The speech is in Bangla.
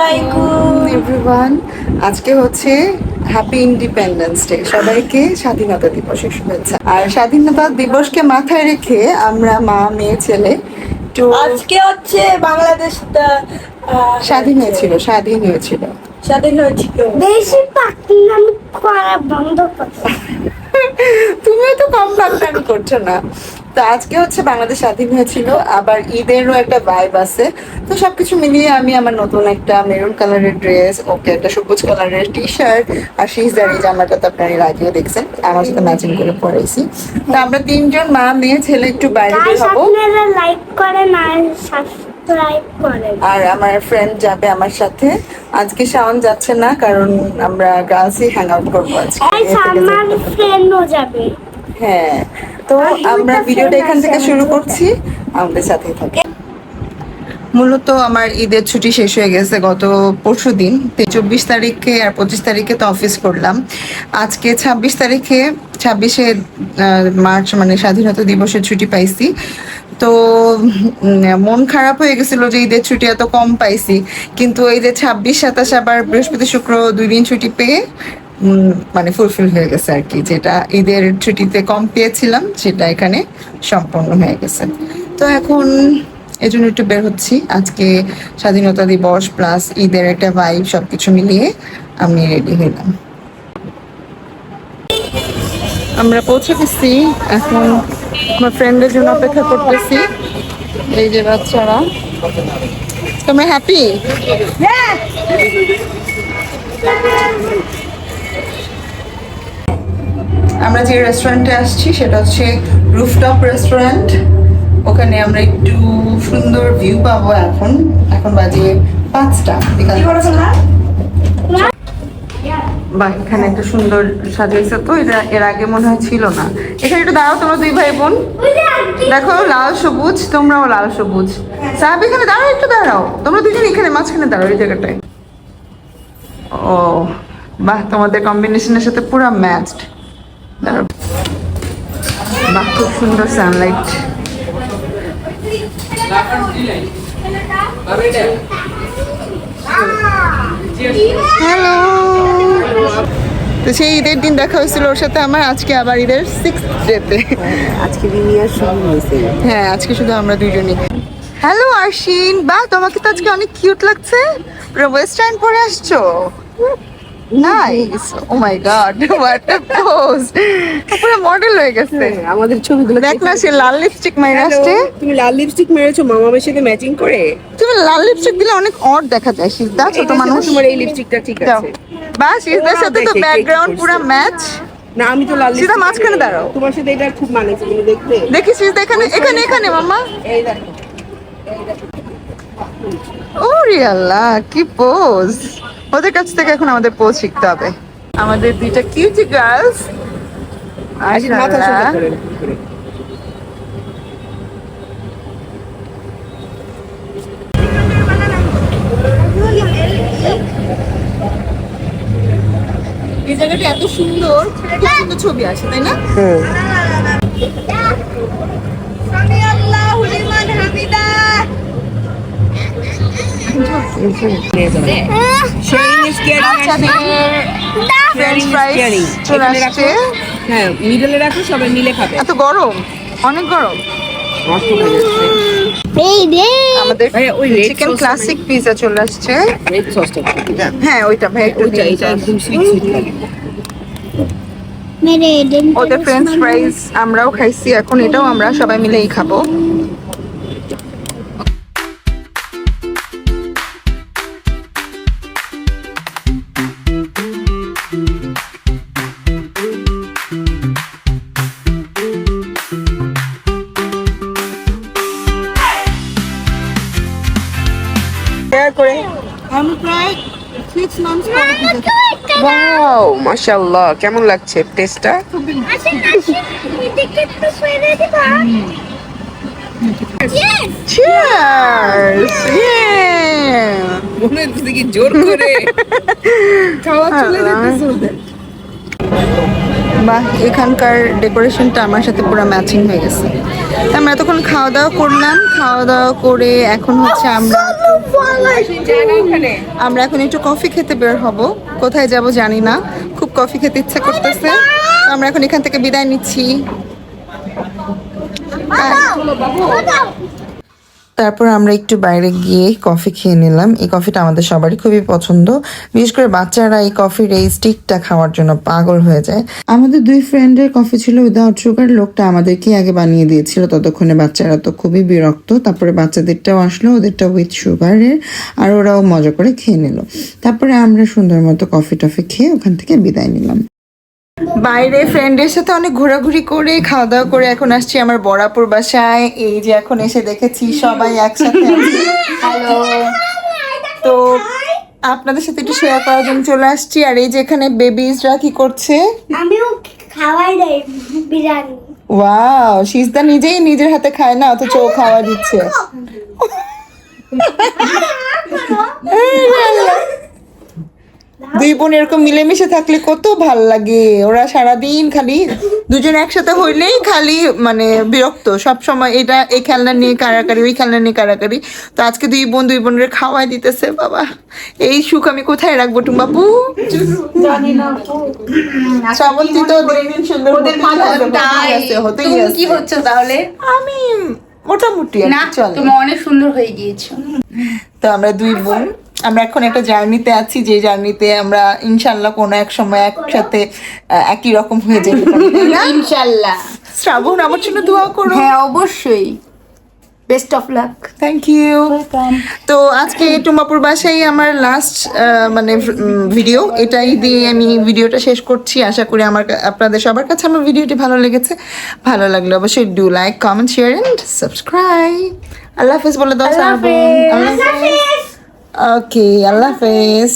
আলাইকুম এভরিওয়ান। আজকে হচ্ছে হ্যাপি ইন্ডিপেন্ডেন্স ডে, সবাইকে স্বাধীনতা দিবসের শুভেচ্ছা। আর স্বাধীনতা দিবসকে মাথায় রেখে আমরা মা মেয়ে ছেলে একটু আজকে হচ্ছে বাংলাদেশ স্বাধীন হয়েছিল স্বাধীন হয়েছিল। বেশি পাকনামি করা বন্ধ করো। তুমিও তো কম পাগলামি করছো না। তো আজকে হচ্ছে বাংলাদেশ স্বাধীন হয়েছিল, আবার ঈদেরও একটা ভাইব আছে। তো সবকিছু মিলিয়ে আমি আমার নতুন একটা মেরুন কালারের ড্রেস, ওকে একটা সবুজ কালারের টি শার্ট, আর সিজদার এই জামাটা তো আপনারা এর আগেও দেখছেন, আমার সাথে ম্যাচিং করে পরেছি। তো আমরা তিনজন মা মেয়ে ছেলে একটু বাইরে বের হবো। আপনারা লাইক করেন আর সাবস্ক্রাইব করেন। আর আমার ফ্রেন্ড যাবে আমার সাথে। আজকে শাওন যাচ্ছে না, কারণ আমরা গার্লসই হ্যাং আউট করবো আজকে। আমার ফ্রেন্ডও যাবে। হ্যাঁ, তো আমরা ভিডিওটা এখান থেকে শুরু করছি, আমাদের সাথেই থাকি। মূলত আমার ঈদের ছুটি শেষ হয়ে গেছে গত পরশু দিন। 24 তারিখে আর 25 তারিখে তো অফিস করলাম। আজকে 26 তারিখে 26শে মার্চ মানে স্বাধীনতা দিবসের ছুটি পাইছি। তো মন খারাপ হয়ে গেছিল যে ঈদের ছুটি এত কম পাইছি, কিন্তু এই যে 26, 27 আবার বৃহস্পতি শুক্র 2 দিন ছুটি পেয়ে মানে ফুলফিল হয়ে গেছে আর কি। যেটা ঈদের ছুটিতে কম পেয়েছিলাম সেটা এখানে সম্পন্ন হয়ে গেছে। তো এখন এই জন্য একটু বের হচ্ছি। আজকে স্বাধীনতা দিবস প্লাস ঈদের একটা ভাইব, সবকিছু মিলিয়ে আমি রেডি হইলাম। আমরা পৌঁছে গেছি, এখন আমার ফ্রেন্ডের জন্য অপেক্ষা করতেছি। এই যে বাচ্চারা, তোমরা হ্যাপি? আমরা যে রেস্টুরেন্টে আসছি সেটা হচ্ছে রুফটপ রেস্টুরেন্ট। ওখানে আমরা একটু সুন্দর ভিউ পাবো। এখন বাজে 5টা বিকাল। বাহ, এখানে একটা সুন্দর সাজিয়েছে তো, এটা এর আগে মনে হয় ছিল না। এখানে একটু দাঁড়াও তোমরা দুই ভাই বোন, দেখো লাল সবুজ, তোমরাও লাল সবুজ। সাহেব এখানে দাঁড়াও, একটু দাঁড়াও, তোমরা দুজন এখানে মাঝখানে দাঁড়াও এই জায়গাটায়। ও বাহ, তোমাদের কম্বিনেশনের সাথে পুরো ম্যাচড। দাঁড়াও, বাহ খুব সুন্দর সানলাইট। হ্যালো, তো সেই ঈদের দিন দেখা হয়েছিল ওর সাথে আমার। আজকে আবার ঈদের 6th ডেতে আজকে বিনিয়ার শুরু হয়েছে। হ্যাঁ, আজকে শুধু আমরা দুইজনই। হ্যালো আরশিন, বাহ তোমাকে তো আজকে অনেক কিউট লাগছে। ওয়েস্টার্ন পরে আসছো, nice. Oh my god, what a pose, পুরো মডেল হয়ে গেছে। আমাদের ছবিগুলো দেখ না, সে লাল লিপস্টিক মাইরে আসছে। তুমি লাল লিপস্টিক মেরেছো মামামের সাথে ম্যাচিং করে। তুমি লাল লিপস্টিক দিলে অনেক অড দেখা যায়। সিজদা ছোট মানুষ, তোমার এই লিপস্টিকটা ঠিক আছে। বাহ, সিজদার সাথে তো ব্যাকগ্রাউন্ড পুরো ম্যাচ। না আমি তো লাল সিজদা মাঝখানে দাঁড়াও, তোমার সাথে এটা খুব মানেছে তুমি দেখতে। দেখি সিজদা এখানে এখানে এখানে মামা। এই দেখো, ওরে আল্লাহ, কি পোজ। ওদের কাছ থেকে এখন আমাদের পোজ শিখতে হবে। আমাদের দুইটা কিউটি গার্লস। আসি মাথা সোজা করে। এই জায়গাটা এত সুন্দর, খুব সুন্দর ছবি আসে, তাই না? ফ্রেঞ্চ ফ্রাইস চলে আসছে। হ্যাঁ, মিডলে রাখো, সবাই মিলে খাবে। এত গরম, অনেক গরম। এই রে আমাদের ভাইয়া, ওই red chicken sauce classic pizza চলে আসছে। রেড সসটা হ্যাঁ ওইটা ভাই একটু ওইটা, দিন। এটা একদম সুইট সুইট লাগে। মেরে দেন। ওদের ফ্রেঞ্চ ফ্রাইস আমরাও খাইছি, এখন এটাও আমরা সবাই মিলেই খাবো। করে আমি প্রায় 6 months পরে পিজা। ওয়াও, মাশাআল্লাহ, কেমন লাগছে টেস্টটা? আসেন আসেন, এদিকে একটু ফেলে দিবা। Cheers! Yeah! মনে হচ্ছে কি জোর করে খাওয়া চলে যেতেছে ওদের। বাহ, এখানকার ডেকোরেশনটা আমার সাথে পুরো ম্যাচিং হয়ে গেছে। আমরা এতক্ষণ খাওয়া দাওয়া করলাম, খাওয়া দাওয়া করে এখন হচ্ছে আমরা জায়গা ওখানে আমরা এখন একটু কফি খেতে বের হব, কোথায় যাব জানি না, খুব কফি খেতে ইচ্ছা করতেছে। তো আমরা এখন এখান থেকে বিদায় নিচ্ছি। তারপর আমরা একটু বাইরে গিয়ে কফি খেয়ে নিলাম। এই কফিটা আমাদের সবারই খুবই পছন্দ, বিশেষ করে বাচ্চারা এই কফির এই স্টিকটা খাওয়ার জন্য পাগল হয়ে যায়। আমাদের দুই ফ্রেন্ডের কফি ছিল উইদাউট সুগার, লোকটা আমাদেরকে আগে বানিয়ে দিয়েছিল, ততক্ষণে বাচ্চারা তো খুবই বিরক্ত। তারপরে বাচ্চাদেরটাও আসলো, ওদেরটা উইথ সুগারের, আর ওরাও মজা করে খেয়ে নিল। তারপরে আমরা সুন্দর মতো কফি টফি খেয়ে ওখান থেকে বিদায় নিলাম। বাইরে ফ্রেন্ডের সাথে অনেক ঘোরাঘুরি করে খাওয়া দাওয়া করে এখন আসছি আমার বড়াপুর বাসায়। এই যে এখন এসে দেখেছি সবাই একসাথে আছি। হ্যালো, তো আপনাদের সাথে একটু শেয়ার করার জন্য চলে আসছি। আর এই যে এখানে বেবিজরা কি করছে, আমিও খাওয়াই দেয় বিরিয়ানি। ওয়াও, সিজদা নিজেই নিজের হাতে খায় না, অথচ ও খাওয়া দিচ্ছে। দুই বোন এরকম মিলেমিশে থাকলে কত ভাল লাগে। ওরা সারাদিন খালি দুজন একসাথে হইলেই খালি মানে বিরক্ত, সব সময় এটা এই খেলনা নিয়ে কারাকারি, ওই খেলনা নিয়ে কারাকারি। তো আজকে দুই বোনের খাওয়াই দিতেছে। বাবা, এই সুখ আমি কোথায় রাখবো টুম্বাপু? জানি না শ্রাবন্তী তো দিন সুন্দর ওদের হতেই তুমি আছে। কি হচ্ছে তাহলে? আমি মোটামুটি আর না, কি চলে। তুমি অনেক সুন্দর হয়ে গিয়েছো। তো আমরা দুই বোন আমরা এখন একটা জার্নিতে আছি, যে জার্নিতে আমরা ইনশাল্লাহ কোনো এক সময় একসাথে একই রকম হয়ে যেতে পারি, তাই না? ইনশাআল্লাহ। শ্রাবণ, আমার জন্য দোয়া করো। হ্যাঁ অবশ্যই, best of luck. Thank you. তো আজকে টুম্বাপুর বাসায় আমার লাস্ট মানে ভিডিও, এটাই দিয়ে আমি ভিডিওটা শেষ করছি। আশা করি আপনাদের সবার কাছে আমার ভিডিওটি ভালো লেগেছে। ভালো লাগলে অবশ্যই do like, comment, share and subscribe. আল্লাহ হাফেজ বলে দাও শ্রাবণ। আল্লাহ হাফেজ। ওকে, আল্লাহ হাফেজ।